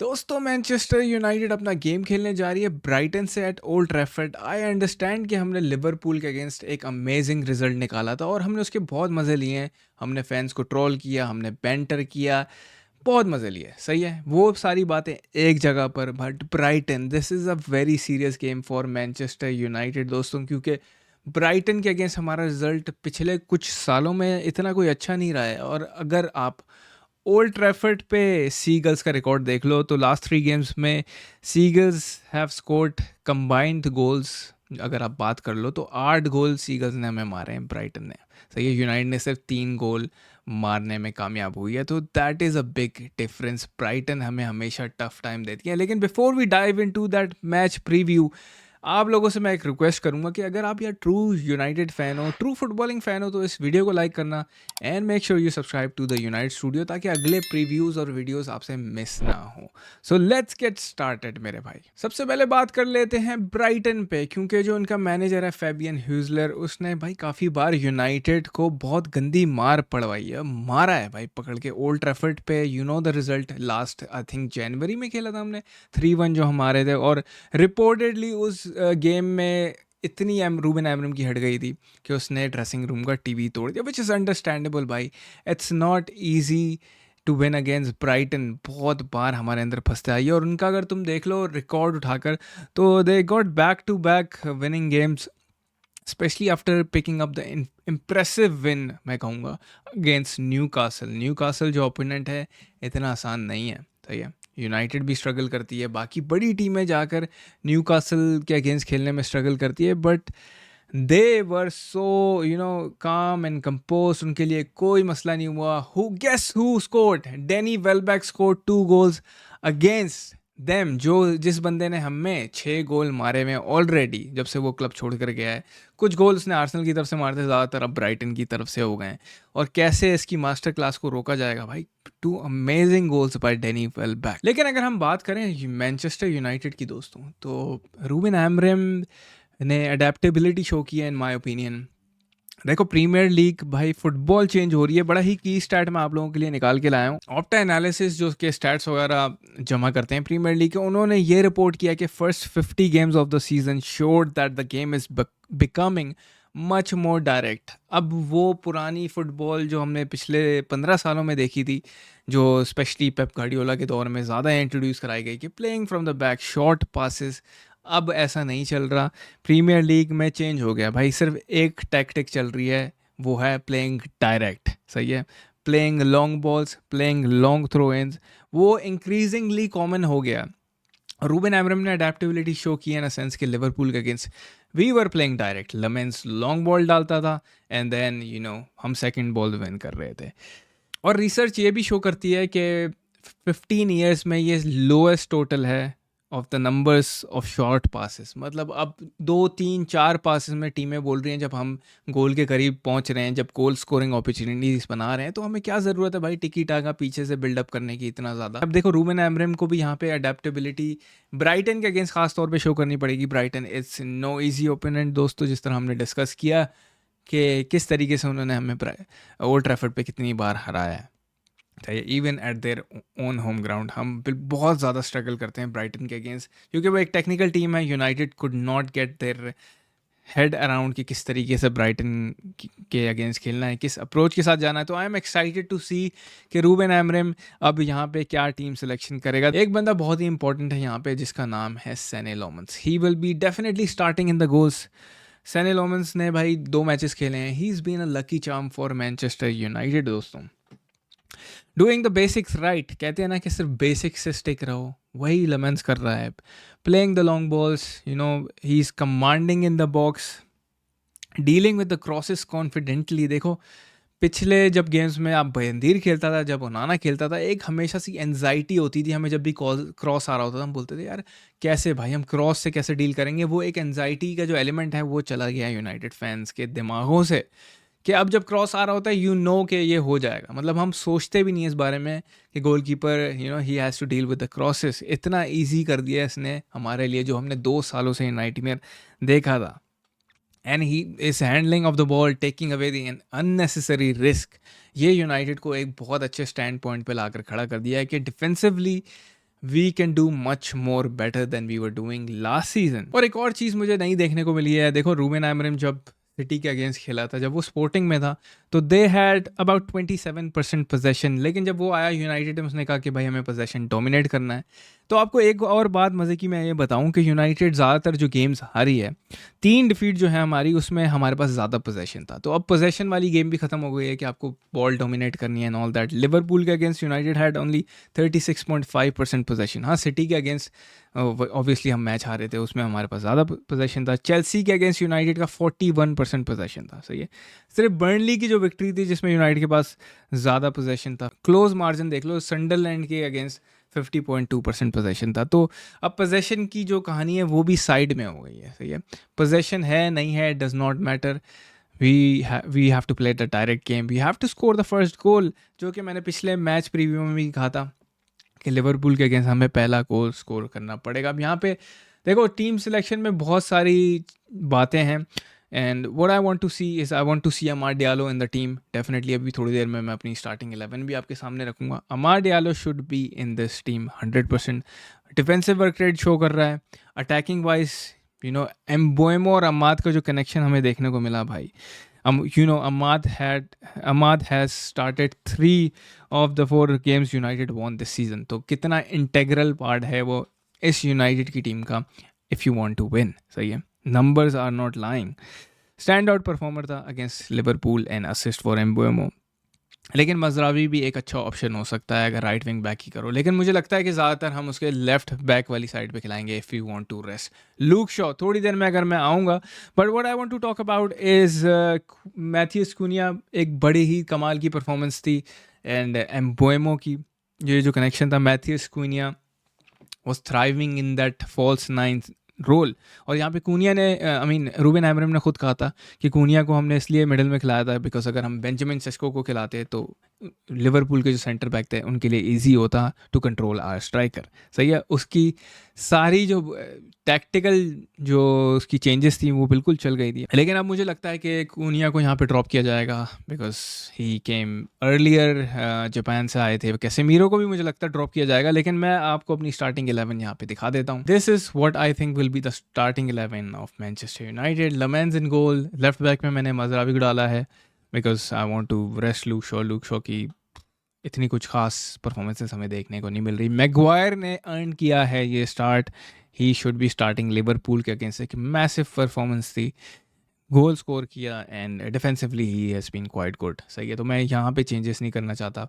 दोस्तों Manchester United अपना game खेलने जा रही है ब्राइटन से at Old Trafford. I understand कि हमने लिवरपूल के अगेंस्ट एक अमेजिंग रिजल्ट निकाला था और हमने उसके बहुत मज़े लिए हैं। हमने फैंस को ट्रोल किया, हमने बैंटर किया, बहुत मज़े लिए। सही है, वो सारी बातें एक जगह पर। But Brighton, this is a very serious game for Manchester United दोस्तों, क्योंकि ब्राइटन के अगेंस्ट हमारा रिजल्ट पिछले कुछ सालों में इतना कोई अच्छा नहीं रहा है। और अगर आप ओल्ड ट्रैफर्ड पे सीगल्स का रिकॉर्ड देख लो तो लास्ट 3 गेम्स में seagulls have scored combined goals. अगर आप बात कर लो तो 8 गोल सीगल्स ने हमें मारे हैं, ब्राइटन ने। सही है, यूनाइटेड ने सिर्फ 3 गोल मारने में कामयाब हुई है, तो that is a big difference. Brighton हमें हमेशा टफ टाइम देती है। लेकिन before we dive into that match preview, आप लोगों से मैं एक रिक्वेस्ट करूंगा कि अगर आप यार ट्रू यूनाइटेड फ़ैन हो, ट्रू फुटबॉलिंग फ़ैन हो, तो इस वीडियो को लाइक करना and make sure you subscribe to the United Studio, ताकि अगले प्रीव्यूज़ और वीडियोस आपसे मिस ना हो। सो लेट्स गेट स्टार्टेड मेरे भाई। सबसे पहले बात कर लेते हैं ब्राइटन पे, क्योंकि जो उनका मैनेजर है फैबियन ह्यूजलर, उसने भाई काफ़ी बार यूनाइटेड को बहुत गंदी मार पड़वाई है, मारा है भाई पकड़ के ओल्ड ट्रैफर्ड पे। You know the result, last I think जनवरी में खेला था हमने 3-1 जो हमारे थे। और रिपोर्टेडली उस गेम में इतनी रूबन एमरम की हट गई थी कि उसने ड्रेसिंग रूम का टीवी तोड़ दिया, विच इज़ अंडरस्टैंडेबल भाई। It's not easy to win against Brighton. बहुत बार हमारे अंदर फंसते आई है, और उनका अगर तुम देख लो रिकॉर्ड उठाकर, तो they got back to back winning games, especially after picking up the impressive win, मैं कहूँगा, अगेंस्ट न्यू कासल जो ओपोनेंट है इतना आसान नहीं है। सही है, यूनाइटेड भी स्ट्रगल करती है, बाकी बड़ी टीमें जाकर न्यू कासल के अगेंस्ट खेलने में स्ट्रगल करती है, बट दे वर सो काम एंड कंपोज। उनके लिए कोई मसला नहीं हुआ। Who guess who scored? Danny Welbeck scored 2 goals against them. जिस बंदे ने हमें 6 गोल मारे में ऑलरेडी, जब से वो क्लब छोड़ कर गया है। कुछ गोल उसने आर्सेनल की तरफ से मारते, ज़्यादातर अब ब्राइटन की तरफ से हो गए हैं। और कैसे इसकी मास्टर क्लास को रोका जाएगा भाई? 2 अमेजिंग गोल्स बाय डेनी वेलबैक। लेकिन अगर हम बात करें मैनचेस्टर यूनाइटेड की दोस्तों, तो रूबन एमरम ने अडेप्टेबिलिटी शो की है इन माय ओपिनियन। देखो, प्रीमियर लीग भाई फुटबॉल चेंज हो रही है। बड़ा ही की स्टैट मैं आप लोगों के लिए निकाल के लाया हूँ। ऑप्टा एनालिसिस जो के स्टैट्स वगैरह जमा करते हैं प्रीमियर लीग के, उन्होंने ये रिपोर्ट किया कि first 50 games of the season showed that the game is becoming much more direct. अब वो पुरानी फुटबॉल जो हमने पिछले 15 सालों में देखी थी, जो स्पेशली पेप गार्डियोला के दौर में ज़्यादा इंट्रोड्यूस कराई गई, कि playing from the back, short passes, अब ऐसा नहीं चल रहा। प्रीमियर लीग में चेंज हो गया भाई। सिर्फ एक टैक्टिक चल रही है, वो है प्लेइंग डायरेक्ट। सही है, playing long balls, playing long throw ins, वो इंक्रीजिंगली कॉमन हो गया। रूबन एमरम ने अडेप्टेबिलिटी शो की है, इन सेंस कि लिवरपूल के against we were playing direct. Lammens long ball डालता था एंड देन हम सेकंड बॉल विन कर रहे थे। और रिसर्च ये भी शो करती है कि 15 ईयर्स में ये लोएस्ट टोटल है of the numbers of short passes. मतलब अब 2-3-4 पासेस में टीमें बोल रही हैं, जब हम गोल के करीब पहुंच रहे हैं, जब गोल स्कोरिंग अपॉर्चुनिटीज बना रहे हैं, तो हमें क्या ज़रूरत है भाई टिकी टाका पीछे से बिल्डअप करने की इतना ज़्यादा। अब देखो, रूबन एमरम को भी यहाँ पे अडेप्टेबिलिटी ब्राइटन के अगेंस्ट खास तौर पे शो करनी पड़ेगी। Brighton it's no easy opponent दोस्तों, जिस तरह हमने डिस्कस किया कि किस तरीके से उन्होंने हमें ओल्ड ट्रैफर्ड पे कितनी बार हराया है। Even at their own home ground हम बहुत ज़्यादा स्ट्रगल करते हैं ब्राइटन के अगेंस्ट, क्योंकि वो एक टेक्निकल टीम है। United could not gate their head around कि किस तरीके से ब्राइटन के अगेंस्ट खेलना है, किस अप्रोच के साथ जाना है। तो आई एम एक्साइटेड टू सी कि रूबन एमरम अब यहाँ पे क्या टीम सिलेक्शन करेगा। एक बंदा बहुत ही इंपॉर्टेंट है यहाँ पे, जिसका नाम है Senne Lammens. He will be definitely starting in the goals. Senne Lammens ने भाई 2 मैचेस खेले हैं। He is been a lucky charm for Manchester United दोस्तों। डूइंग द बेसिक्स राइट, कहते हैं ना कि सिर्फ बेसिक्स से स्टिक रहो, वही लेमेंस कर रहा है। Playing the long balls, he is commanding in the box, dealing with the crosses confidently. देखो, पिछले जब गेम्स में आप बंदीर खेलता था, जब ओनाना खेलता था, एक हमेशा सी एनजाइटी होती थी हमें। जब भी क्रॉस आ रहा होता था, हम बोलते थे यार कैसे भाई हम क्रॉस से कैसे डील करेंगे। वो एक एनजाइटी का जो एलिमेंट है वो चला गया है यूनाइटेड फैंस के दिमागों से, कि अब जब क्रॉस आ रहा होता है कि ये हो जाएगा। मतलब हम सोचते भी नहीं इस बारे में कि goalkeeper he has to deal with the crosses. इतना इजी कर दिया इसने हमारे लिए, जो हमने 2 सालों से नाइटमेयर देखा था। And he is handling of the ball, taking away the unnecessary risk. ये यूनाइटेड को एक बहुत अच्छे स्टैंड पॉइंट पे लाकर खड़ा कर दिया है कि defensively we can do much more better than we were doing last season. और एक और चीज़ मुझे नहीं देखने को मिली है, देखो रूबेन आमोरिम जब सिटी के अगेंस्ट खेला था, जब वो स्पोर्टिंग में था, तो दे हैड अबाउट 27% पोजेशन, लेकिन जब वो आया यूनाइटेड में उसने कहा कि भाई हमें पोजेशन डोमिनेट करना है। तो आपको एक और बात मज़े की मैं ये बताऊं कि यूनाइटेड ज़्यादातर जो गेम्स हारी है, 3 डिफीट जो है हमारी, उसमें हमारे पास ज़्यादा पोजेशन था। तो अब पोजेशन वाली गेम भी ख़त्म हो गई है कि आपको बॉल डोमिनेट करनी है एंड ऑल दैट। लिवरपूल के against United had only 36.5% possession. हाँ, सिटी के अगेंस्ट ऑब्वियसली हम मैच हारे थे, उसमें हमारे पास ज़्यादा पोजेशन था। चेल्सी के अगेंस्ट यूनाइटेड का 41% पोजेशन था, सही है। सिर्फ बर्नली की जो विक्ट्री थी जिसमें यूनाइटेड के पास ज़्यादा पोजेशन था, क्लोज मार्जिन देख लो, संडरलैंड के अगेंस्ट 50.2% पोजेशन था। तो अब पोजेशन की जो कहानी है वो भी साइड में हो गई है, सही है। पोजेशन है नहीं है, does not matter. We have to play the direct game, we have to score the first goal, जो कि मैंने पिछले मैच प्रीव्यू में भी कहा था कि लिवरपूल के अगेंस्ट हमें पहला गोल स्कोर करना पड़ेगा। अब यहाँ पे देखो टीम सिलेक्शन में बहुत सारी बातें हैं, and what I want to see is I want to see Amad Diallo in the team definitely. अभी थोड़ी देर में मैं अपनी स्टार्टिंग 11 भी आपके सामने रखूँगा। Amad Diallo should be in this team 100%। Defensive work rate show कर रहा है, अटैकिंग वाइज एम्बोएमो और अमाद का जो कनेक्शन हमें देखने को मिला भाई। Ahmad has started 3 of the 4 games United won this season. तो कितना इंटेग्रल पार्ट है वो इस यूनाइटेड की टीम का if you want to win, सही है। Numbers are not lying. Stand out performer था against Liverpool and assist for Mbeumo. लेकिन मजरावी भी एक अच्छा ऑप्शन हो सकता है अगर राइट विंग बैक ही करो, लेकिन मुझे लगता है कि ज़्यादातर हम उसके लेफ्ट बैक वाली साइड पे खिलाएंगे if you want to rest Luke Shaw. थोड़ी देर में अगर मैं आऊँगा, but what I want to talk about is Matheus Cunha. एक बड़ी ही कमाल की परफॉर्मेंस थी, एंड एम्बोएमो की ये जो कनेक्शन था, Matheus Cunha was thriving in that false nine role. और यहाँ पे कूनिया ने रूबेन आमोरिम ने खुद कहा था कि कूनिया को हमने इसलिए मिडल में खिलाया था बिकॉज अगर हम बेंजामिन सेस्को को खिलाते तो लिवरपूल के जो सेंटर बैक थे उनके लिए इजी होता टू कंट्रोल आवर स्ट्राइकर, सही है। उसकी सारी जो टैक्टिकल जो उसकी चेंजेस थी वो बिल्कुल चल गई थी। लेकिन अब मुझे लगता है कि कूनिया को यहाँ पे ड्रॉप किया जाएगा because he came earlier, Japan से आए थे। कैसेमीरो को भी मुझे लगता है ड्रॉप किया जाएगा, लेकिन मैं आपको अपनी स्टार्टिंग 11 यहाँ पे दिखा देता हूँ। This is what I think will be the starting 11 of Manchester United. Lammens in goal, left back में मैंने मजरावी को डाला है because I want to rest Luke Shaw की इतनी कुछ खास परफॉर्मेंसेस हमें देखने को नहीं मिल रही। मैगवायर ने अर्न किया है ये start, he should be starting. Liverpool के अगेंस्ट एक मैसिव परफॉर्मेंस थी, गोल स्कोर किया and defensively he has been quite good, सही है। तो मैं यहाँ पे चेंजेस नहीं करना चाहता,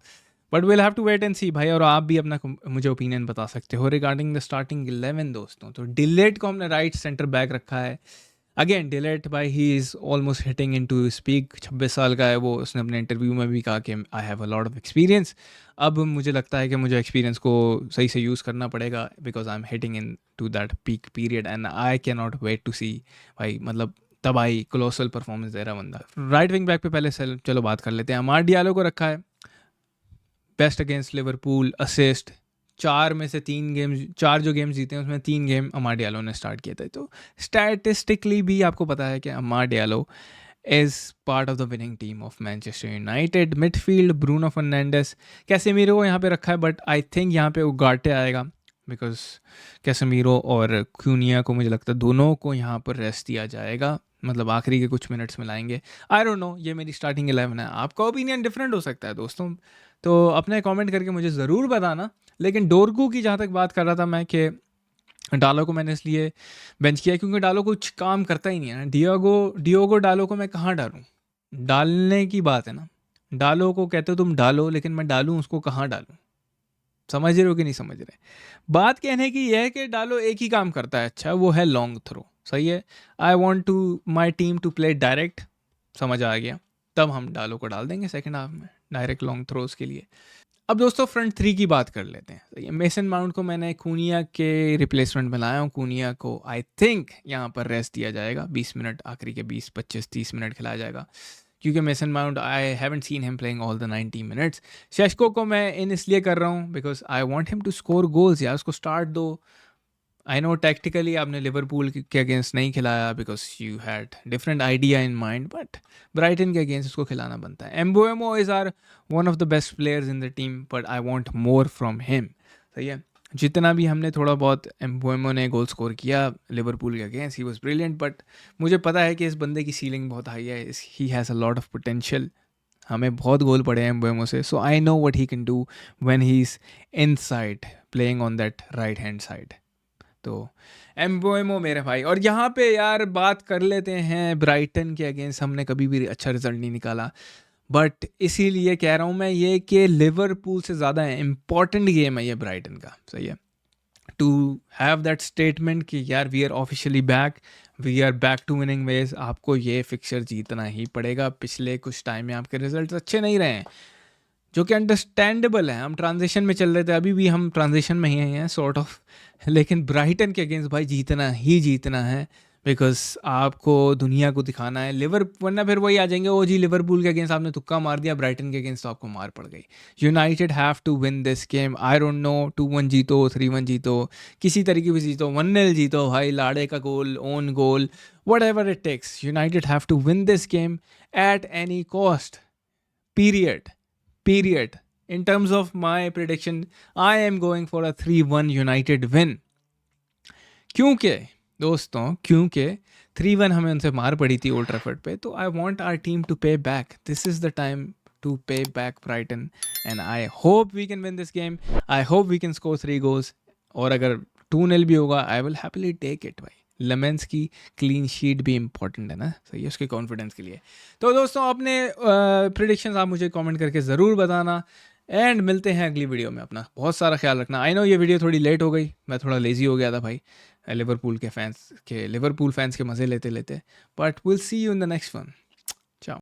but will have to wait and see भाई। और आप भी अपना मुझे ओपिनियन बता सकते हो रिगार्डिंग द स्टार्टिंग 11 दोस्तों। तो डिलेट को हमने राइट सेंटर बैक रखा है। अगेन डिलेट भाई, he is almost hitting in to speak. 26 साल का है वो, उसने अपने इंटरव्यू में भी कहा कि I have a lot of experience. अब मुझे लगता है कि मुझे एक्सपीरियंस को सही से यूज़ करना पड़ेगा because I am hitting in to that peak period and I can not wait to see भाई, मतलब तब आई क्लोसल परफॉर्मेंस दे रहा बंदा। राइट विंग बैक पे पहले चलो बात कर लेते हैं। अमार डियालो को रखा है, बेस्ट अगेंस्ट लिवरपूल, असिस्ट, 4 में से 3 गेम, 4 जो गेम्स जीते हैं उसमें 3 गेम अमार डियालो ने स्टार्ट किया था। तो स्टैटिस्टिकली भी आपको पता है कि Amad Diallo is part of the winning team of Manchester United. Midfield Bruno Fernandes, Casemiro को यहाँ पे रखा है, बट आई थिंक यहाँ पे उगाटे आएगा बिकॉज कैसेमीरो और क्यूनिया को मुझे लगता है दोनों को यहाँ पर रेस्ट दिया जाएगा, मतलब आखिरी के कुछ मिनट्स में लाएंगे। आई डोंट नो, ये मेरी स्टार्टिंग 11 है, आपका ओपिनियन डिफरेंट हो सकता है दोस्तों, तो अपने कमेंट करके मुझे ज़रूर बताना। लेकिन डोरगू की जहाँ तक बात कर रहा था मैं कि डालो को मैंने इसलिए बेंच किया क्योंकि डालो कुछ काम करता ही नहीं है ना। डियोगो डालो को मैं कहाँ डालूँ, डालने की बात है ना। डालो को कहते हो तुम डालो, लेकिन मैं डालूँ उसको कहाँ डालूँ, समझ रहे हो कि नहीं समझ रहे। बात कहने की यह है कि डालो एक ही काम करता है अच्छा, वो है लॉन्ग थ्रो, सही है। I want to my team to play direct, समझ आ गया, तब हम डालो को डाल देंगे सेकेंड हाफ में डायरेक्ट लॉन्ग थ्रोज के लिए। अब दोस्तों फ्रंट 3 की बात कर लेते हैं, सही है। मेसन माउंट को मैंने कूनिया के रिप्लेसमेंट में लाया हूँ। कूनिया को आई थिंक यहाँ पर रेस्ट दिया जाएगा, 20 मिनट, आखिरी के 20 25 30 मिनट खिलाया जाएगा क्योंकि Mason Mount I haven't seen him playing all the 90 minutes. Sesko को मैं इन इसलिए कर रहा हूँ because I want him to score goals, यार उसको स्टार्ट दो। आई नो टैक्टिकली आपने लिवरपूल के अगेंस्ट नहीं खिलाया because you had different idea in mind, but Brighton के अगेंस्ट उसको खिलाना बनता है। Mbeumo is are one of the best players in the team, but I want more from him, सही है। जितना भी हमने थोड़ा बहुत एम्बुएमो ने गोल स्कोर किया लिवरपूल के against, he was brilliant, but मुझे पता है कि इस बंदे की सीलिंग बहुत हाई है, he has a lot of potential. हमें बहुत गोल पड़े हैं एम्बुएमो से, so I know what he can do when he is inside playing on that right hand side. तो एम्बुएमो मेरे भाई। और यहाँ पे यार बात कर लेते हैं ब्राइटन के अगेंस्ट, हमने कभी भी अच्छा रिजल्ट नहीं निकाला, बट इसीलिए कह रहा हूँ मैं ये कि लिवरपूल से ज़्यादा इम्पॉर्टेंट गेम है ये ब्राइटन का, सही है, टू हैव दैट स्टेटमेंट कि यार we are officially back, we are back to winning ways. आपको ये फिक्सर जीतना ही पड़ेगा। पिछले कुछ टाइम में आपके रिजल्ट अच्छे नहीं रहे हैं, जो कि अंडरस्टैंडेबल है। हम ट्रांजिशन में चल रहे थे, अभी भी हम ट्रांजिशन में ही हैं सॉर्ट ऑफ, लेकिन ब्राइटन के अगेंस्ट भाई जीतना ही जीतना है, बिकॉज आपको दुनिया को दिखाना है। वरना फिर वही आ जाएंगे, ओ जी लिवरपूल के अगेंस्ट आपने तुक्का मार दिया, ब्राइटन के अगेंस्ट तो आपको मार पड़ गई। United have to win this game. I don't know 2-1 जीतो, 3-1 जीतो, किसी तरीके से जीतो, 1-0 जीतो भाई, लाड़े का goal, own goal, whatever it takes, United have to win this game at any cost, period. In terms of my prediction, I am going for a 3-1 United win. क्योंकि दोस्तों, क्योंकि 3-1 हमें उनसे मार पड़ी थी ओल्ड ट्रैफर्ड पे, तो I want our team to pay back. This is the time to pay back Brighton, and I hope we can win this game. I hope we can score 3 goals, और अगर 2-0 भी होगा I will happily take it भाई। Lammens की clean sheet भी important है ना, सही है, उसके कॉन्फिडेंस के लिए। तो दोस्तों अपने प्रिडिक्शंस आप मुझे कमेंट करके ज़रूर बताना, एंड मिलते हैं अगली वीडियो में। अपना बहुत सारा ख्याल रखना। आई नो ये वीडियो थोड़ी लेट हो गई, मैं थोड़ा लेज़ी हो गया था भाई, लिवरपूल फैंस के मज़े लेते लेते, but will see you in the next one.